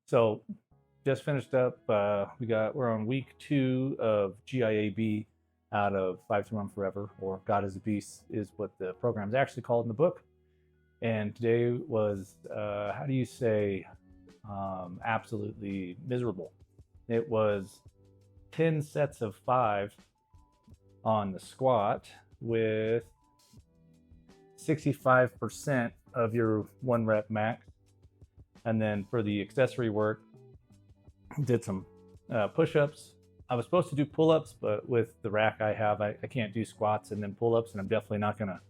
So just finished up. We're on week 2 of GIAB out of 531 Forever, or God is a Beast is what the program is actually called in the book. And today was, how do you say, absolutely miserable. It was 10 sets of 5 on the squat with 65% of your 1 rep max. And then for the accessory work, did some push-ups. I was supposed to do pull-ups, but with the rack I have, I can't do squats and then pull-ups, and I'm definitely not going to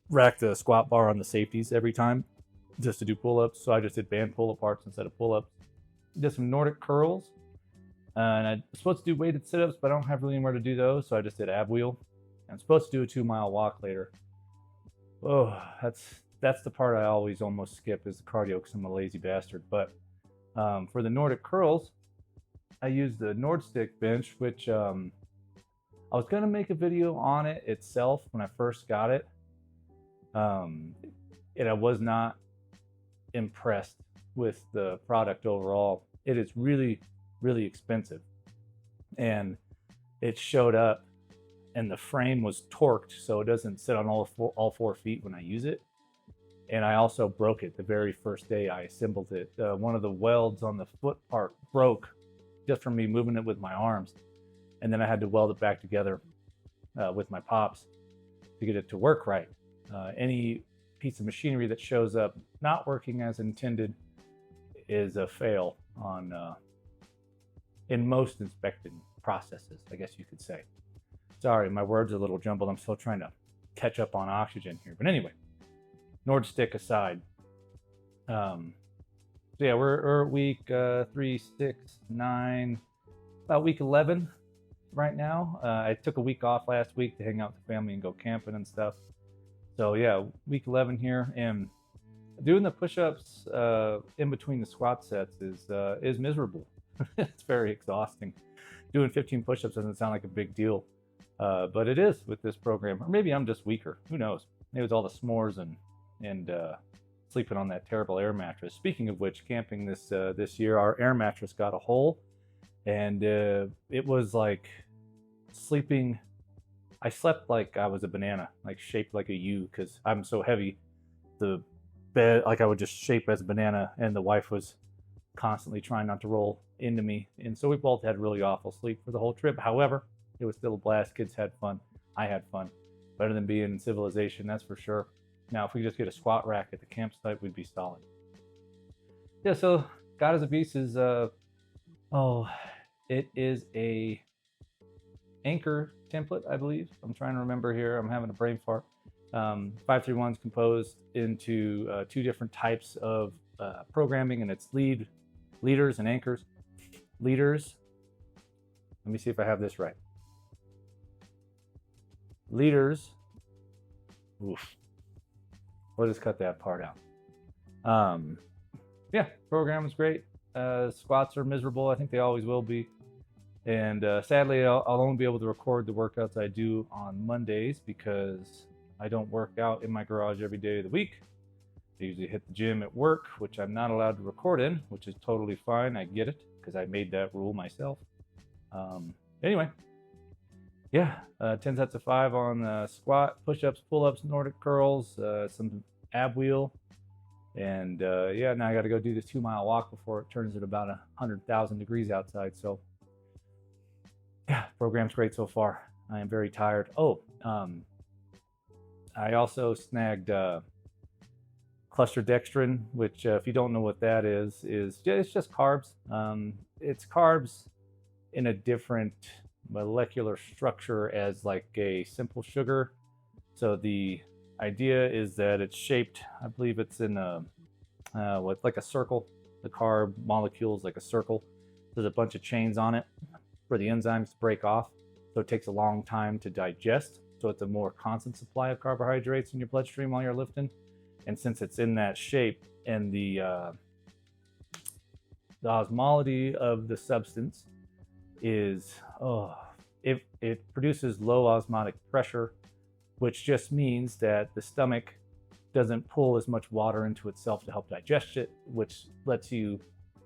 rack the squat bar on the safeties every time just to do pull-ups. So I just did band pull-aparts instead of pull-ups. Did some Nordic curls, and I was supposed to do weighted sit-ups, but I don't have really anywhere to do those, so I just did ab wheel. I'm supposed to do a 2-mile walk later. Oh, that's the part I always almost skip, is the cardio, because I'm a lazy bastard. But for the Nordic curls, I used the Nordstick bench, which I was going to make a video on it itself when I first got it. And I was not impressed with the product overall. It is really, really expensive. And it showed up, and the frame was torqued so it doesn't sit on all four feet when I use it. And I also broke it the very first day I assembled it. One of the welds on the foot part broke just from me moving it with my arms. And then I had to weld it back together with my pops to get it to work right. Any piece of machinery that shows up not working as intended is a fail on in most inspected processes, I guess you could say. Sorry, my words are a little jumbled. I'm still trying to catch up on oxygen here. But anyway, Nordstick aside. So yeah, we're week 3, 6, 9, about week 11 right now. I took a week off last week to hang out with the family and go camping and stuff. So yeah, week 11 here, and doing the push-ups in between the squat sets is miserable. It's very exhausting. Doing 15 push-ups doesn't sound like a big deal, but it is with this program. Or maybe I'm just weaker. Who knows? Maybe it's all the s'mores and sleeping on that terrible air mattress. Speaking of which, camping this year, our air mattress got a hole, and it was like sleeping. I slept like I was a banana, like shaped like a U, because I'm so heavy. The bed, like I would just shape as a banana, and the wife was constantly trying not to roll into me, and so we both had really awful sleep for the whole trip. However, it was still a blast. Kids had fun. I had fun. Better than being in civilization, that's for sure. Now, if we could just get a squat rack at the campsite, we'd be solid. Yeah, so God is a Beast is, it is a Anchor template, I believe. I'm trying to remember here. I'm having a brain fart. 531 is composed into 2 different types of programming, and it's leaders and anchors. Leaders, let me see if I have this right. Leaders, oof. We'll just cut that part out. Yeah, program is great. Squats are miserable. I think they always will be. And sadly, I'll only be able to record the workouts I do on Mondays, because I don't work out in my garage every day of the week. I usually hit the gym at work, which I'm not allowed to record in, which is totally fine. I get it, because I made that rule myself. Anyway, yeah, 10 sets of 5 on squat, push-ups, pull-ups, Nordic curls, some ab wheel. And yeah, now I got to go do this 2-mile walk before it turns at about 100,000 degrees outside. So yeah, program's great so far. I am very tired. Oh, I also snagged cluster dextrin, which if you don't know what that is it's just carbs. It's carbs in a different molecular structure as like a simple sugar. So the idea is that it's shaped, I believe it's in what's like a circle. The carb molecule is like a circle. There's a bunch of chains on it for the enzymes to break off, so it takes a long time to digest. So it's a more constant supply of carbohydrates in your bloodstream while you're lifting. And since it's in that shape, and the osmolality of the substance is, it produces low osmotic pressure, which just means that the stomach doesn't pull as much water into itself to help digest it, which lets you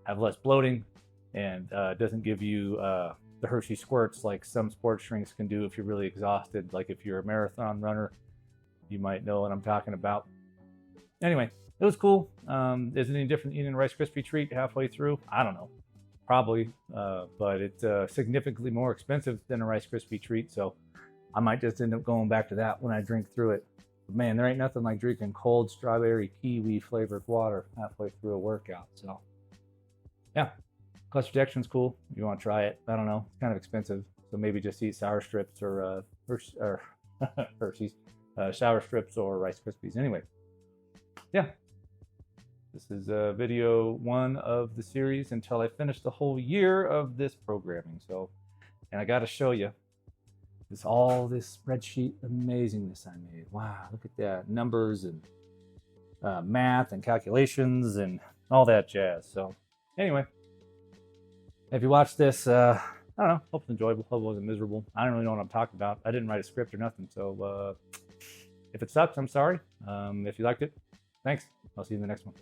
have less bloating, and doesn't give you the Hershey squirts like some sports drinks can do if you're really exhausted. Like if you're a marathon runner, you might know what I'm talking about. Anyway, it was cool. Is it any different eating a Rice Krispie treat halfway through? I don't know. Probably, but it's significantly more expensive than a Rice Krispie treat, so I might just end up going back to that when I drink through it. But man, there ain't nothing like drinking cold strawberry kiwi flavored water halfway through a workout. So yeah, cluster dextrin's cool. If you want to try it, I don't know, it's kind of expensive, so maybe just eat sour strips or Hershey's, sour strips or Rice Krispies. Anyway, yeah, this is video 1 of the series until I finish the whole year of this programming. So, and I got to show you all this spreadsheet amazingness I made. Wow, look at that, numbers and math and calculations and all that jazz. So anyway, if you watch this, I don't know, hope it's enjoyable, hope it wasn't miserable. I don't really know what I'm talking about. I didn't write a script or nothing, so if it sucks, I'm sorry. If you liked it, thanks. I'll see you in the next one.